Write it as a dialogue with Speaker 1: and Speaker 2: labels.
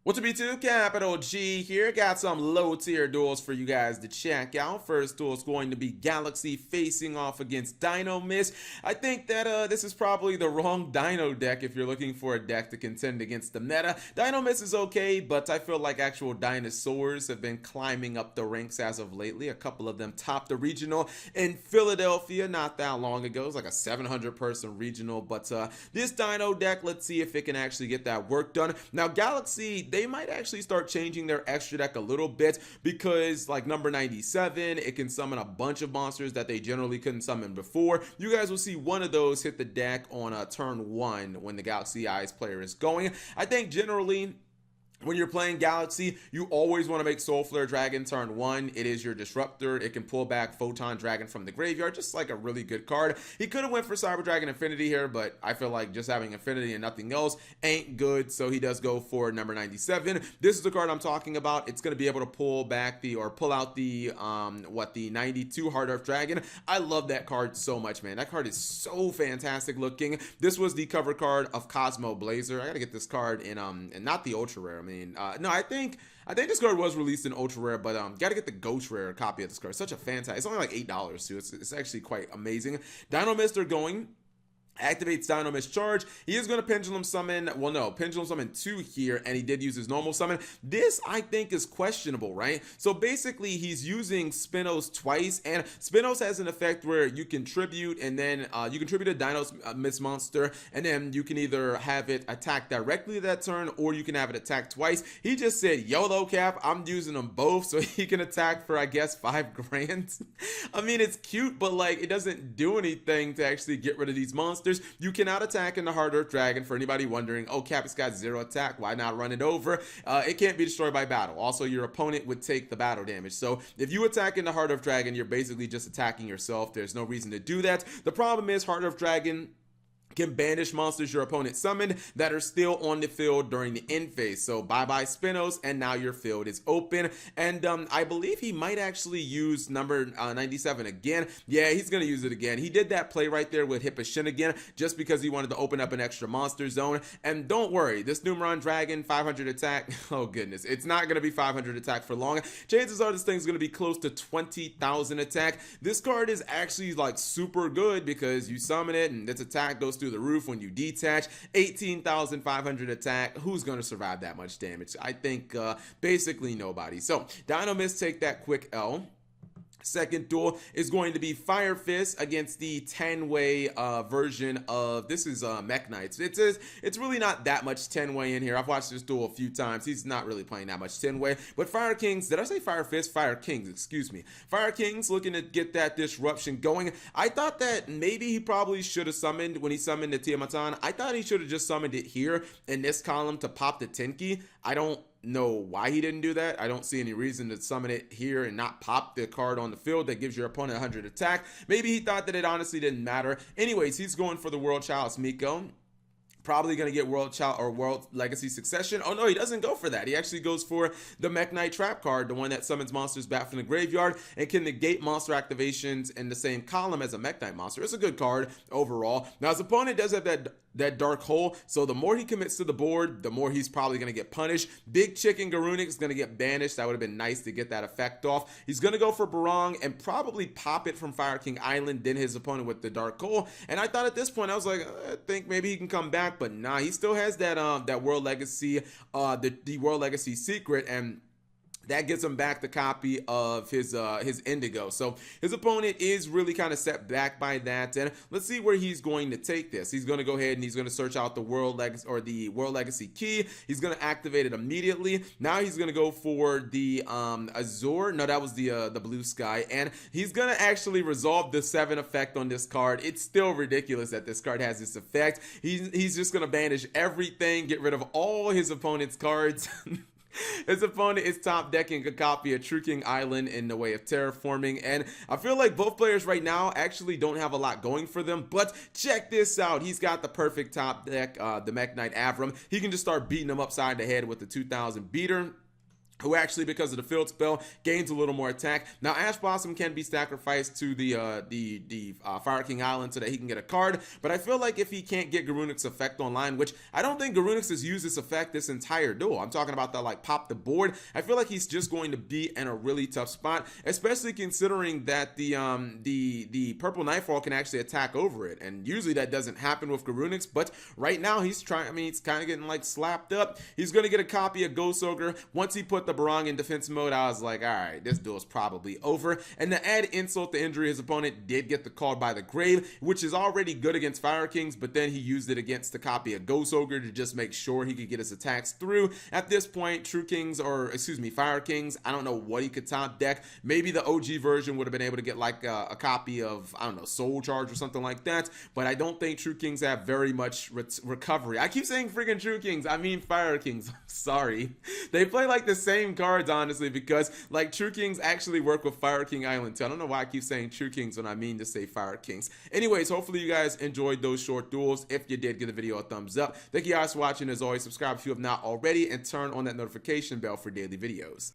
Speaker 1: What's up YouTube? Capital G here. Got some low tier duels for you guys to check out. First duel is going to be Galaxy facing off against Dino-Mist. I think that this is probably the wrong Dino deck if you're looking for a deck to contend against the meta. Dino-Mist is okay, but I feel like actual dinosaurs have been climbing up the ranks as of lately. A couple of them topped the regional in Philadelphia not that long ago. It was like a 700 person regional, but this Dino deck, let's see if it can actually get that work done. Now Galaxy, they might actually start changing their extra deck a little bit because like number 97, it can summon a bunch of monsters that they generally couldn't summon before. You guys will see one of those hit the deck on turn 1 when the Galaxy Eyes player is going. I think generally when you're playing Galaxy, you always want to make Soul Flare Dragon turn 1. It is your disruptor. It can pull back Photon Dragon from the graveyard, just like a really good card. He could have went for Cyber Dragon Infinity here, but I feel like just having Infinity and nothing else ain't good, so he does go for number 97. This is the card I'm talking about. It's going to be able to pull back pull out the 92 Heart Earth Dragon. I love that card so much, man. That card is so fantastic looking. This was the cover card of Cosmo Blazer. I gotta get this card in and not the ultra rare. No, I think this card was released in ultra rare, but gotta get the ghost rare copy of this card. Such a fantastic. It's only like $8 too. It's actually quite amazing. Dino-Mist are going. Activates Dino-Mist charge. He is going to Pendulum Summon, well no, Pendulum Summon 2 here, and he did use his normal summon. This I think is questionable, right? So basically he's using Spinos twice, and Spinos has an effect where you contribute, and then you contribute a Dino-Mist monster, and then you can either have it attack directly that turn, or you can have it attack twice. He just said, YOLO Cap, I'm using them both, so he can attack for I guess 5 grand. I mean, it's cute, but like it doesn't do anything to actually get rid of these monsters. You cannot attack in the Heart Earth Dragon. For anybody wondering, oh, Cap, it's got 0 attack, why not run it over? It can't be destroyed by battle. Also, your opponent would take the battle damage. So if you attack in the Heart Earth Dragon, you're basically just attacking yourself. There's no reason to do that. The problem is Heart Earth Dragon can banish monsters your opponent summoned that are still on the field during the end phase. So bye-bye Spinos, and now your field is open. And I believe he might actually use number 97 again. Yeah, he's going to use it again. He did that play right there with Hipposhin again, just because he wanted to open up an extra monster zone. And don't worry, this Numeron Dragon, 500 attack, oh goodness, it's not going to be 500 attack for long. Chances are this thing's going to be close to 20,000 attack. This card is actually like super good because you summon it and its attack goes through the roof when you detach. 18,500 attack. Who's going to survive that much damage? I think basically nobody. So Dino-Mist take that quick L. Second duel is going to be Fire Fist against the 10-way version of, this is Mech Knights. It's really not that much 10-way in here. I've watched this duel a few times. He's not really playing that much 10-way. But Fire Kings, did I say Fire Fist? Fire Kings, excuse me. Fire Kings looking to get that disruption going. I thought that maybe he probably should have summoned, when he summoned the Tiamatan, I thought he should have just summoned it here in this column to pop the Tenki. I don't know why he didn't do that. I don't see any reason to summon it here and not pop the card on the field that gives your opponent 100 attack. Maybe he thought that it honestly didn't matter. Anyways, he's going for the World Chalice Miko. Probably going to get World Legacy Succession. Oh no, he doesn't go for that. He actually goes for the Mech Knight Trap card, the one that summons monsters back from the graveyard and can negate monster activations in the same column as a Mech Knight monster. It's a good card overall. Now his opponent does have that Dark Hole, so the more he commits to the board, the more he's probably going to get punished. Big Chicken Garunic is going to get banished. That would have been nice to get that effect off. He's going to go for Barong and probably pop it from Fire King Island, then his opponent with the Dark Hole. And I thought at this point, I was like, I think maybe he can come back, but nah, he still has that World Legacy, the World Legacy secret, and that gets him back the copy of his Indigo. So his opponent is really kind of set back by that. And let's see where he's going to take this. He's going to go ahead and he's going to search out the World Legacy key. He's going to activate it immediately. Now he's going to go for the Azure. No, that was the Blue Sky. And he's going to actually resolve the 7 effect on this card. It's still ridiculous that this card has this effect. He's just going to banish everything, get rid of all his opponent's cards. His opponent is top decking a copy of True King Island in the way of terraforming, and I feel like both players right now actually don't have a lot going for them, but check this out. He's got the perfect top deck, the Mech Knight Avram. He can just start beating them upside the head with the 2000 beater. who actually, because of the field spell, gains a little more attack. Now, Ash Blossom can be sacrificed to the Fire King Island so that he can get a card, but I feel like if he can't get Garunic's effect online, which I don't think Garunic's has used this effect this entire duel. I'm talking about the like pop the board. I feel like he's just going to be in a really tough spot, especially considering that the Purple Nightfall can actually attack over it, and usually that doesn't happen with Garunic's, but right now he's trying. I mean, he's kind of getting like slapped up. He's going to get a copy of Ghost Ogre. Once he put the Barong in defense mode, I was like, all right, this duel's probably over. And to add insult to injury, his opponent did get the Called by the Grave, which is already good against Fire Kings, but then he used it against the copy of Ghost Ogre to just make sure he could get his attacks through. At this point, True Kings, or excuse me, Fire Kings, I don't know what he could top deck. Maybe the OG version would have been able to get like a copy of, I don't know, Soul Charge or something like that, but I don't think True Kings have very much recovery. I keep saying freaking True Kings, I mean Fire Kings. Sorry. They play like the same cards, honestly, because like True Kings actually work with Fire King Island too. I don't know why I keep saying True Kings when I mean to say Fire Kings. Anyways, hopefully you guys enjoyed those short duels. If you did, give the video a thumbs up. Thank you guys for watching. As always, subscribe if you have not already, and turn on that notification bell for daily videos.